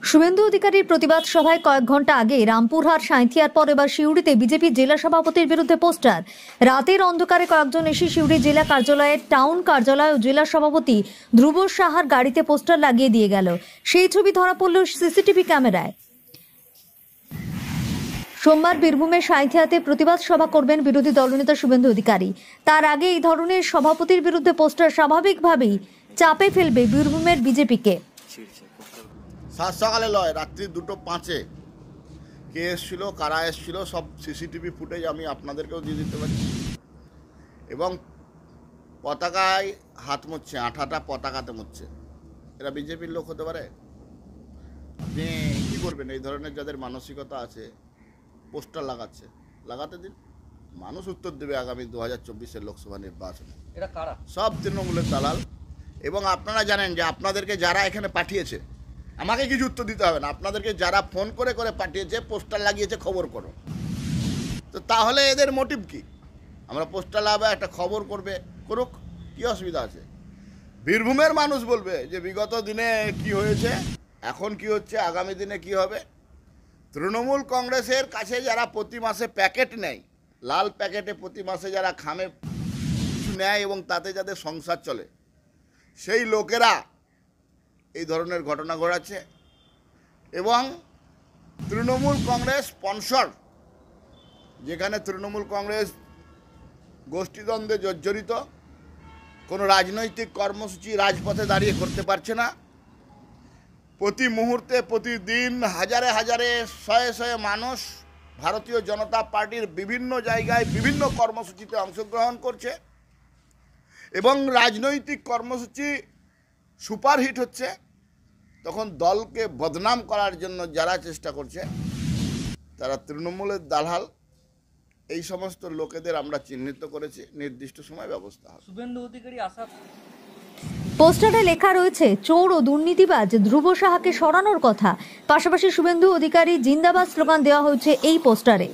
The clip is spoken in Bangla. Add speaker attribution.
Speaker 1: শুভেন্দু অধিকারীর প্রতিবাদ সভায় কয়েক ঘন্টা আগে রামপুরহাট সাঁইথিয়ার পর এবার সিউড়িতে বিজেপি জেলা সভাপতির বিরুদ্ধে পোস্টার। রাতের অন্ধকারে কয়েকজন এসে সিউড়ি জেলা কার্যালয়ের টাউন কার্যালয় ও জেলা সভাপতি ধ্রুব সাহার গাড়িতে পোস্টার লাগিয়ে দিয়ে গেল। সেই ছবি ধরা পড়ল সিসিটিভি ক্যামেরায়। সোমবার বীরভূমের সাঁইথিয়াতে প্রতিবাদ সভা করবেন বিরোধী দলনেতা শুভেন্দু অধিকারী। তার আগে এই ধরনের সভাপতির বিরুদ্ধে পোস্টার স্বাভাবিকভাবেই চাপে ফেলবে বীরভূমের বিজেপিকে।
Speaker 2: সাত সকালে লয়, রাত্রি 2:05 কে এসেছিল, কারা এসেছিল, সব সিসিটিভি ফুটেজ আমি আপনাদেরকেও দিয়ে দিতে পারি। এবং পতাকায় হাত মুছছে, আঠাটা পতাকাতে মুছছে। এরা বিজেপির লোক হতে পারে? আপনি কী করবেন? এই ধরনের যাদের মানসিকতা আছে, পোস্টার লাগাতে দিন, মানুষ উত্তর দেবে আগামী 2024-এর লোকসভা নির্বাচনে।
Speaker 3: এরা কারা?
Speaker 2: সব তৃণমূলের দালাল। এবং আপনারা জানেন যে আপনাদেরকে যারা এখানে পাঠিয়েছে, আমাকে কিছু উত্তর দিতে হবে না, আপনাদেরকে যারা ফোন করে করে পাঠিয়েছে, পোস্টার লাগিয়েছে, খবর করো। তো তাহলে এদের মোটিভ কি? আমরা পোস্টার লাগাবো, একটা খবর করবে, করুক, কী অসুবিধা আছে? বীরভূমের মানুষ বলবে যে বিগত দিনে কি হয়েছে, এখন কি হচ্ছে, আগামী দিনে কি হবে। তৃণমূল কংগ্রেসের কাছে যারা প্রতি মাসে প্যাকেট নেয়, লাল প্যাকেটে প্রতি মাসে যারা খামে কিছু নেয় এবং তাতে যাদের সংসার চলে, সেই লোকেরা এই ধরনের ঘটনা ঘটাচ্ছে। এবং তৃণমূল কংগ্রেস স্পন্সর, যেখানে তৃণমূল কংগ্রেস গোষ্ঠীদ্বন্দ্বে জর্জরিত, কোনো রাজনৈতিক কর্মসূচি রাজপথে দাঁড়িয়ে করতে পারছে না। প্রতি মুহূর্তে, প্রতিদিন হাজারে হাজারে, শয়ে শয়ে মানুষ ভারতীয় জনতা পার্টির বিভিন্ন জায়গায় বিভিন্ন কর্মসূচিতে অংশগ্রহণ করছে এবং রাজনৈতিক কর্মসূচি সুপারহিট হচ্ছে। তখন দলকে বদনাম করার জন্য যারা চেষ্টা করছে তারা তৃণমূলের দালাল। এই সমস্ত লোকেদের আমরা চিহ্নিত করেছি, নির্দিষ্ট সময় ব্যবস্থা হবে।
Speaker 3: শুভেন্দু অধিকারী আশা।
Speaker 1: পোস্টারে লেখা রয়েছে চোর ও দুর্নীতিবাজ ধ্রুব সাহাকে সরানোর কথা। পাশাপাশি শুভেন্দু অধিকারী জিন্দাবাদ স্লোগান দেওয়া হয়েছে এই পোস্টারে।